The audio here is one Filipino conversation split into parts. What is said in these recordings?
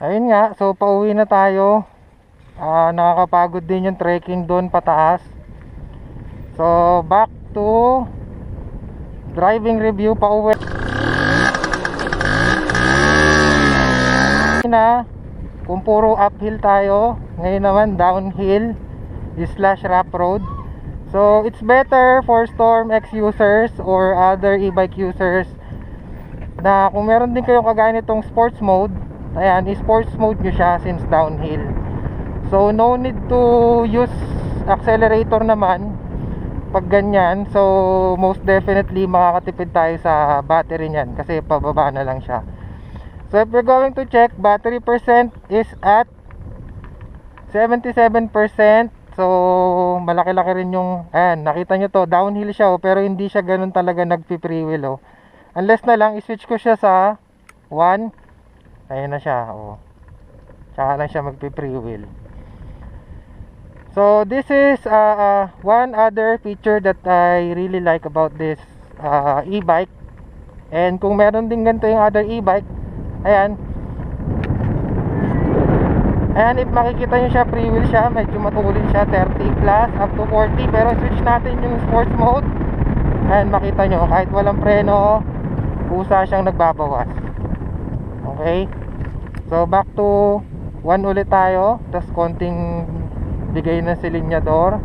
Ayun nga, so pauwi na tayo. Nakakapagod din yung trekking doon pataas. So back to driving review pauwi na. Kung puro uphill tayo, ngayon naman downhill slash rough road. So it's better for Storm X users or other e-bike users na kung meron din kayong kagaya nitong sports mode, ayan, i-sports mode nyo siya since downhill. So no need to use accelerator naman pag ganyan. So most definitely makakatipid tayo sa battery niyan kasi pababa na lang siya. So if you're going to check, battery percent is at 77%. So malaki-laki rin yung, ayan, nakita nyo to, downhill siya pero hindi siya ganun talaga nagpi-free wheel unless na lang i-switch ko siya sa 1. Ayan na siya, tsaka lang siya magpi-free wheel. So this is one other feature that I really like about this e-bike. And kung meron din ganito yung other e-bike, ayan, if makikita nyo siya, free wheel siya, medyo matulin siya, 30 plus up to 40. Pero switch natin yung sports mode, ayan, makita nyo kahit walang preno, kusa siyang nagbabawas. Okay, so back to 1 ulit tayo, tas konting bigay ng silinyador.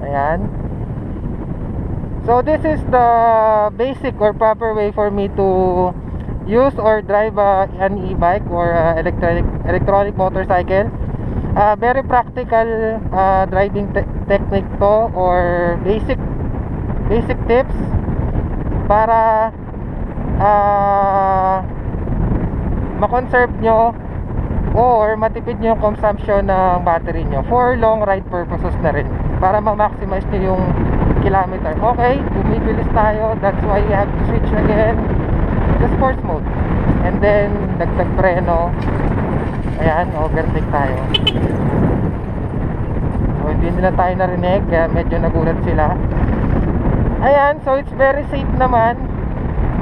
Ayan. So this is the basic or proper way for me to use or drive an e-bike or electronic motorcycle. Very practical driving technique to, or basic tips para ma-conserve nyo or matipid nyo yung consumption ng battery nyo for long ride purposes na rin, para ma-maximize nyo yung kilometer. Okay, bumibilis tayo, that's why you have to switch again the sports mode, and then dagdag preno. Ayan, overtake tayo. So hindi nila tayo narinig, kaya medyo nagulat sila. Ayan, so it's very safe naman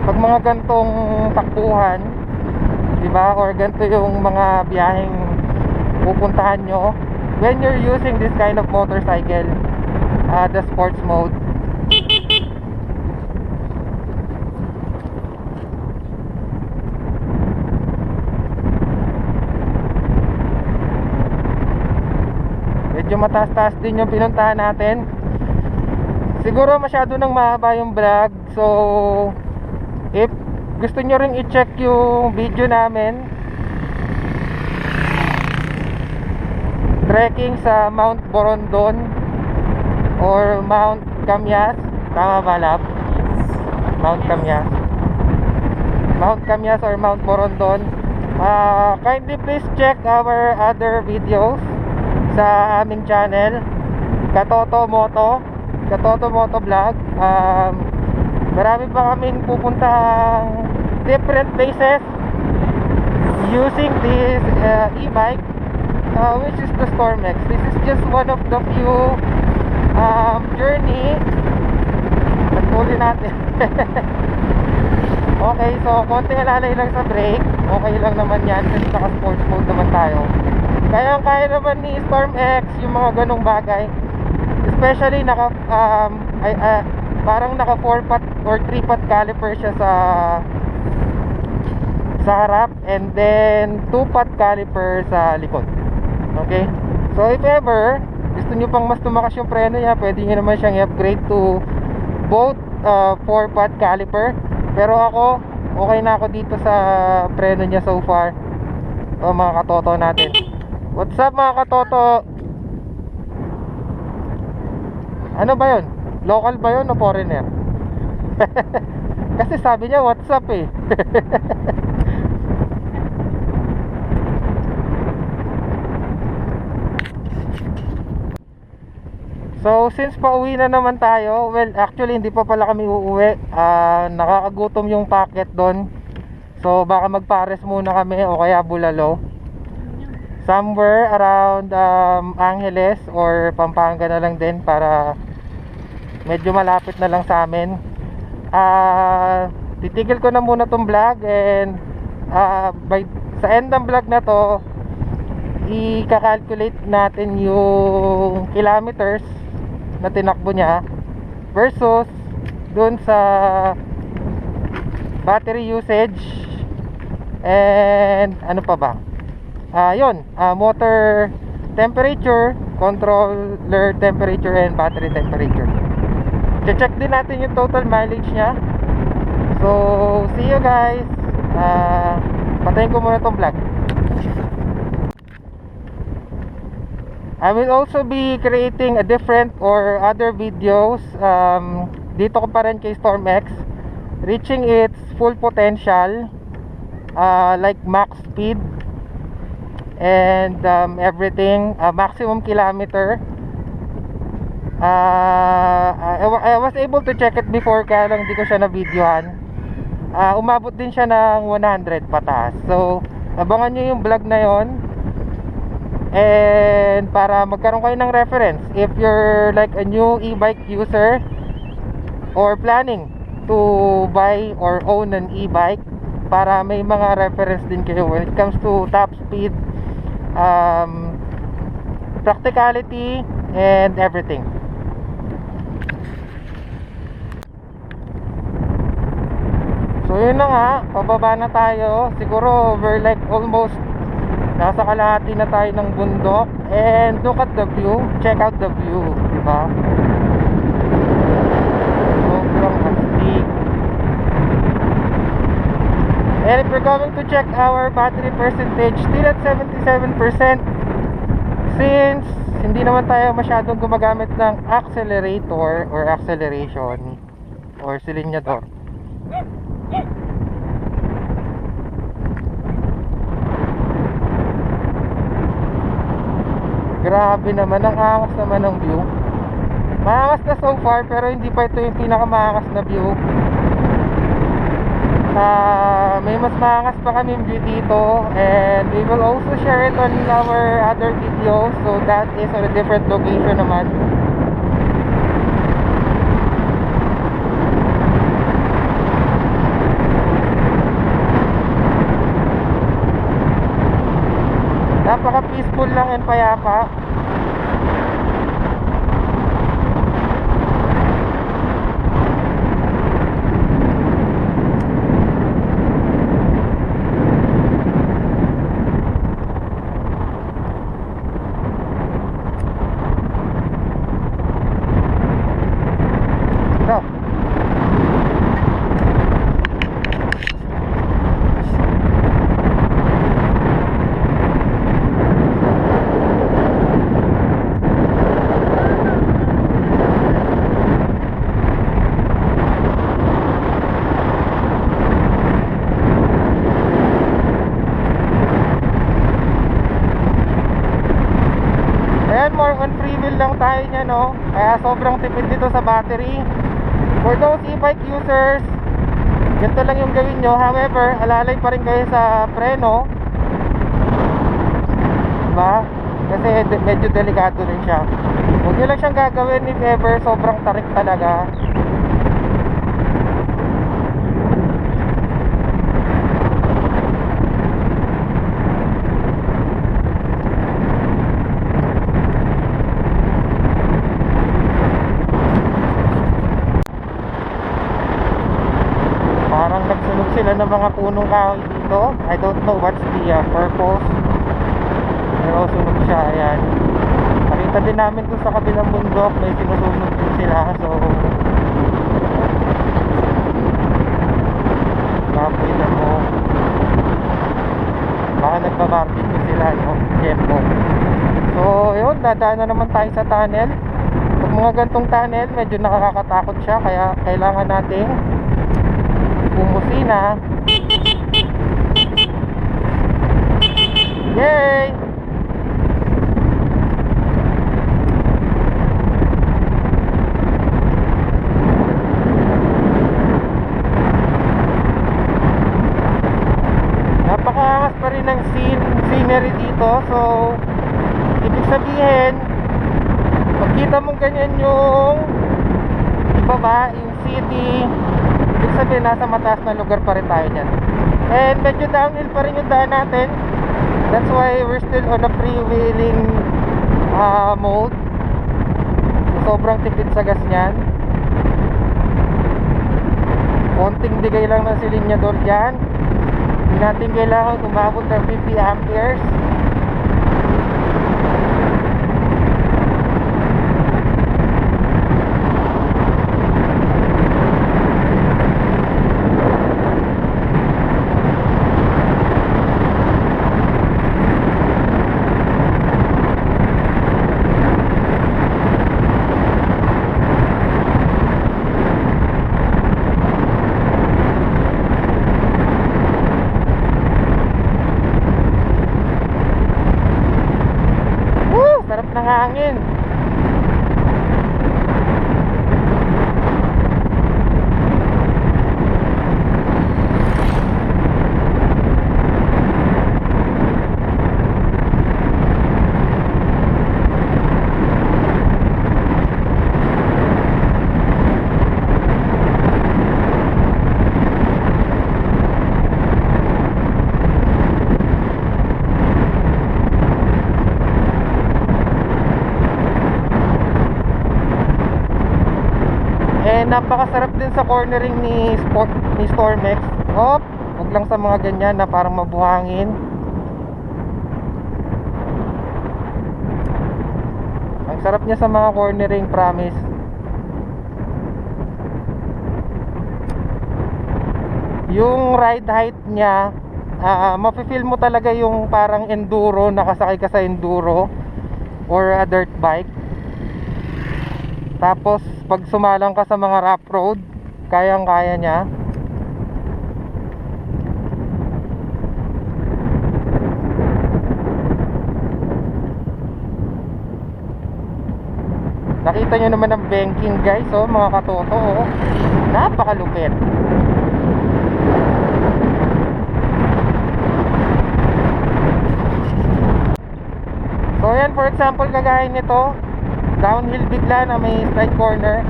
pag mga gantong takbuhan, diba, or ganito yung mga biyaheng pupuntahan nyo when you're using this kind of motorcycle, the sports mode. Medyo mataas-taas din yung pinuntahan natin. Siguro masyado nang mahaba yung vlog. So if gusto nyo ring i-check yung video namin, trekking sa Mount Borondon or Mount Camyas, tama ba, Lab? Mount Camyas or Mount Borondon, kindly please check our other videos sa aming channel, Katoto Moto Vlog. Marami pa kaming pupuntahang different places using this e-bike, which is the Storm X. This is just one of the few journey nagtuli natin. Okay, so konting alalay lang sa brake, okay lang naman yan kasi naka sports mode naman tayo. Kaya naman ni Storm X yung mga ganong bagay, especially parang naka 4-pot or 3-pot caliper siya sa harap, and then 2-pot caliper sa likod. Okay, so if ever gusto nyo pang mas tumakas yung preno niya, pwede nyo naman siyang i-upgrade to both 4-pot caliper. Pero ako, okay na ako dito sa preno niya so far. So mga katoto natin, what's up mga katoto? Ano ba yun? Local ba yun o foreigner? Kasi sabi niya what's up eh. So since pauwi na naman tayo, well actually hindi pa pala kami uuwi. Nakakagutom yung packet doon. So baka magpares muna kami o kaya Bulalo, somewhere around Angeles or Pampanga na lang din, para medyo malapit na lang sa amin. Titigil ko na muna tong vlog, and sa end ng vlog na to, i-calculate natin yung kilometers na tinakbo niya versus dun sa battery usage, and ano pa ba, motor temperature, controller temperature, and battery temperature. Check din natin yung total mileage niya. So see you guys. Patayin ko muna tong vlog. I will also be creating a different or other videos dito ko pa rin kay Storm X, reaching its full potential, like max speed and everything, maximum kilometer. I was able to check it before, kaya lang di ko siya na-videohan. Umabot din siya ng 100 pataas. So abangan nyo yung vlog na yon, and para magkaroon kayo ng reference if you're like a new e-bike user or planning to buy or own an e-bike, para may mga reference din kayo when it comes to top speed, practicality, and everything. So yun na nga, pababa na tayo. Siguro we're like almost nasa kalahati na tayo ng bundok, and look at the view, check out the view, diba? Sobrang astig. And if we're going to check our battery percentage, still at 77%, since hindi naman tayo masyadong gumagamit ng accelerator or acceleration or silinyador. Grabe naman, ang angas naman ng view. Maangas na so far, pero hindi pa ito yung pinakamaangas na view. May mas maangas pa kami view dito, and we will also share it on our other videos. So that is on a different location naman. Napaka peaceful lang and payapa. So, more on free wheel lang tayo niya, no? Kaya sobrang tipid dito sa battery. For those e-bike users, ganito lang yung gawin nyo. However, alalay pa rin kayo sa preno, diba? Kasi medyo delikado rin siya. Huwag nyo lang siyang gagawin if ever sobrang tarik talaga. Parang nagsunog sila ng mga punong kahoy dito. I don't know what's the purpose, pero sunog siya. Ayan, nakita din namin dun sa kabilang bundok, may sinusunog din sila. So nakita mo, baka nagbabarbecue sila, no? Tempo. So yun, dadaan na naman tayo sa tunnel. Pag mga gantong tunnel, medyo nakakatakot siya, kaya kailangan natin bumusina. Yay! Napakaangas pa rin ng scenery dito. So ibig sabihin, pagkita mong ganyan yung ibaba, yung city, ibig sabihin nasa mataas na lugar pa rin tayo dyan. And medyo downhill pa rin yung daan natin. That's why we're still on a freewheeling mode. Sobrang tipid sa gas niyan. Konting bigay lang ng silinyador dyan. Hindi natin kailangan umabot ng 50 amperes. Sarap ng hangin. Napakasarap din sa cornering ni Stormex. Hop, wag lang sa mga ganyan na parang mabuhangin. Ang sarap niya sa mga cornering, promise. Yung ride height niya, mafe-feel mo talaga yung parang enduro, nakasakay ka sa enduro or a dirt bike. Tapos pag sumalang ka sa mga rough road, kayang-kaya niya. Nakita nyo naman ang banking guys, oh, mga katoto, oh. Napakalupit. So yan, for example, kagaya nito, downhill bigla na may straight corner,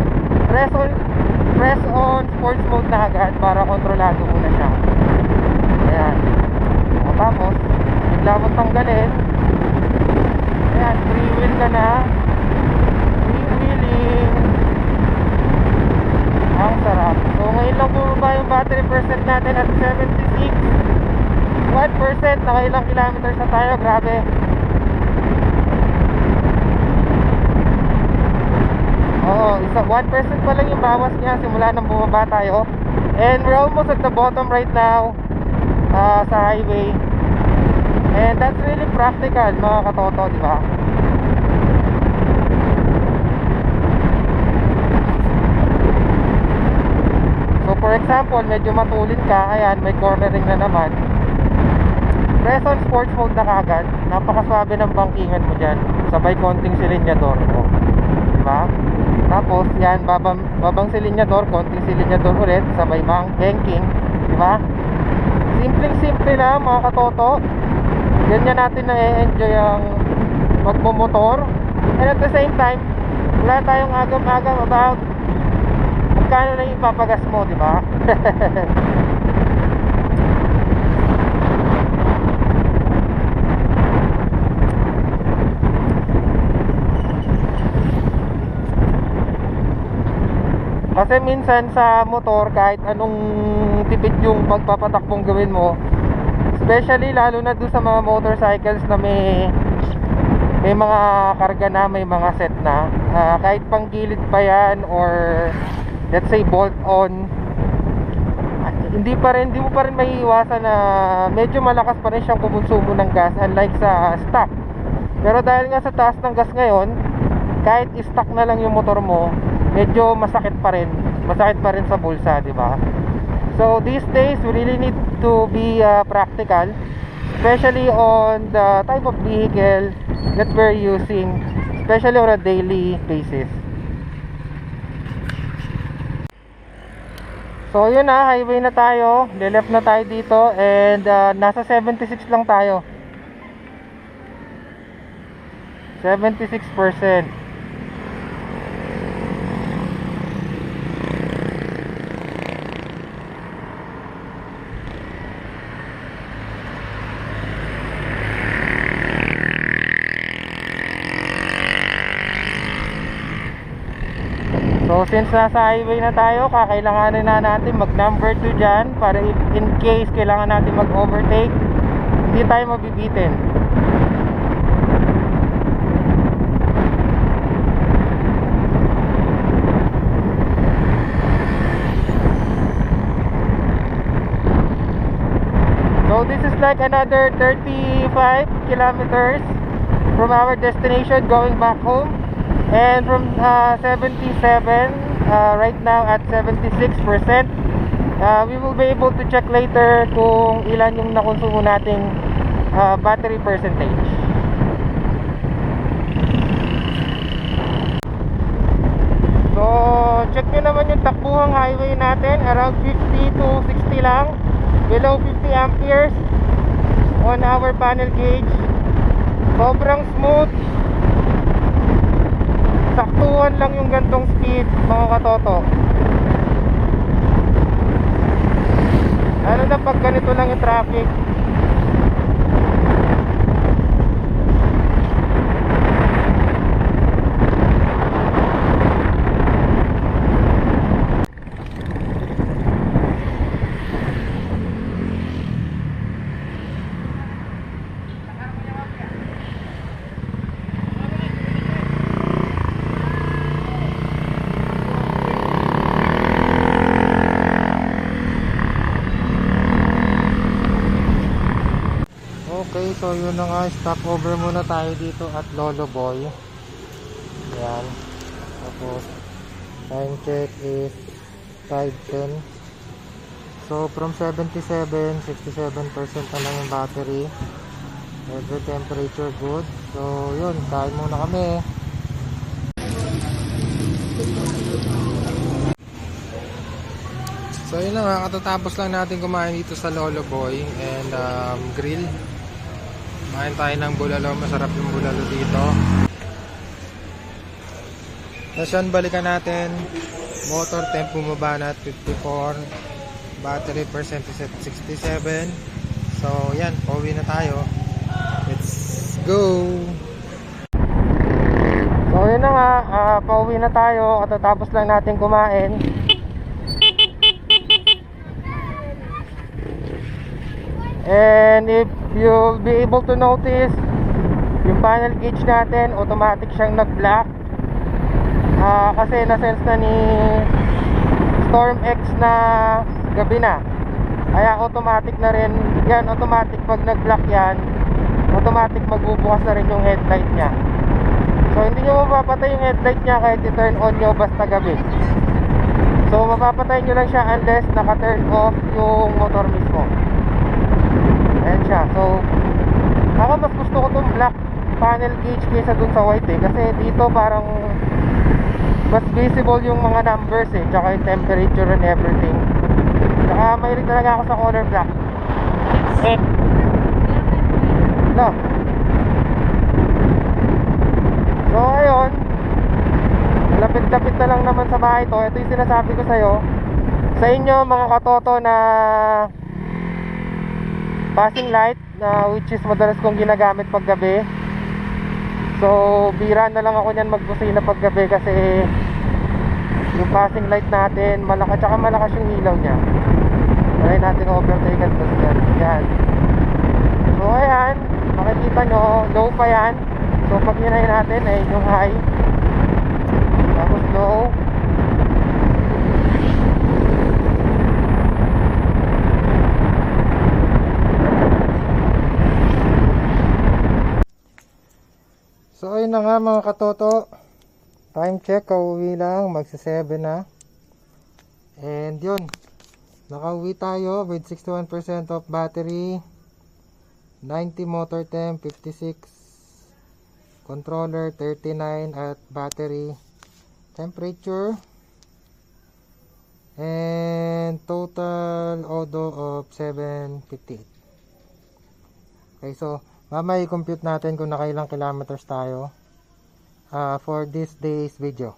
press on sports mode na agad para kontrolado muna siya. Ayan. O, tapos bigla mo tanggalin. Ayan, free wheel ka na. Free wheeling. Ang sarap. So ngayon lang bumaba yung battery percent natin at 76. 1%. Nakailang kilometers na tayo. Grabe. Oo, 1% pa lang yung bawas niya simula nang bumaba tayo. And we're almost at the bottom right now sa highway. And that's really practical, mga katoto, di ba? So for example, medyo matulin ka, ayan, may cornering na naman. Press on sports mode na kagad. Napakaswabe ng bangkingan mo dyan. Sabay konting silinyador mo, di ba? Tapos yan, babang silinyador, konting silinyador ulit, sabay banking, di ba? Simpleng-simple na, mga katoto. Ganyan natin na-enjoy ang magmumotor. And at the same time, wala tayong agam-agam about magkano na yung ipapagas mo, di ba? Kasi minsan sa motor, kahit anong tipid yung pagpapatakbong gawin mo, especially lalo na doon sa mga motorcycles na may mga karga na, may mga set na, kahit pang gilid pa yan or let's say bolt on, hindi mo pa rin maiiwasan na medyo malakas pa rin siyang kumonsumo ng gas, unlike sa stock. Pero dahil nga sa taas ng gas ngayon, kahit stock na lang yung motor mo, medyo masakit pa rin sa bulsa, di ba? So these days we really need to be practical, especially on the type of vehicle that we're using, especially on a daily basis. So yun na, highway na tayo, left na tayo dito, and nasa 76 lang tayo. 76%. So since nasa highway na tayo, kakailanganin na natin mag number 2 dyan para in case kailangan natin mag overtake, hindi tayo mabibitin. So this is like another 35 kilometers from our destination going back home. And from 77 right now at 76%. We will be able to check later kung ilan yung nakonsumo nating battery percentage. So check nyo naman yung takbuhang highway natin, around 50 to 60 lang, below 50 amperes on our panel gauge. Sobrang smooth, saktuhan lang yung gantong speed mga katoto. Ano na pag ganito lang yung traffic. Okay, so yun na nga, stop over muna tayo dito at Lolo Boy. Yan. Tapos time check is 5:10. So from 77, 67% na lang yung battery. Weather temperature good. So yun, kain muna kami. So yun na nga, katatapos lang natin kumain dito sa Lolo Boy and grill. Kumain tayo ng bulalo, masarap yung bulalo dito. Tapos yun, balikan natin. Motor temp bumaba na at 54. Battery percentage at 67. So yan, pauwi na tayo. Let's go! So yun na nga, pauwi na tayo. Katatapos lang natin kumain. And if you'll be able to notice, yung panel gauge natin automatic siyang nag-black, kasi na-sense na ni Storm X na gabi na, kaya automatic na rin yan. Automatic pag nag-black yan, automatic magbubukas na rin yung headlight nya. So hindi nyo mapapatay yung headlight nya kahit i-turn on nyo basta gabi. So mapapatay nyo lang siya unless naka-turn off yung motor mismo. Ayan siya. So ako mas gusto ko tong black panel gauge kaysa dun sa white kasi dito parang mas visible yung mga numbers tsaka yung temperature and everything. Tsaka mahilig talaga ako sa color black. No. So ayun, lapit-lapit na lang naman sa bahay to. Ito yung sinasabi ko sa'yo, sa inyo mga katoto, na passing light, which is madalas kong ginagamit pag gabi. So bira na lang ako niyan magbusina pag gabi kasi yung passing light natin malakas, tsaka malakas yung ilaw niya. Try natin overtake at basta yan. So ayan, makikita nyo, low pa yan. So pag hinay natin ay yung high, tapos low. So ayun na nga mga katoto, time check, kauwi lang, magsa 7 na. And yun, nakauwi tayo with 61% of battery, 90 motor temp, 56 controller, 39 at battery temperature, and total odo of 758. Okay, so mamaya i-compute natin kung nakailang kilometers tayo for this day's video.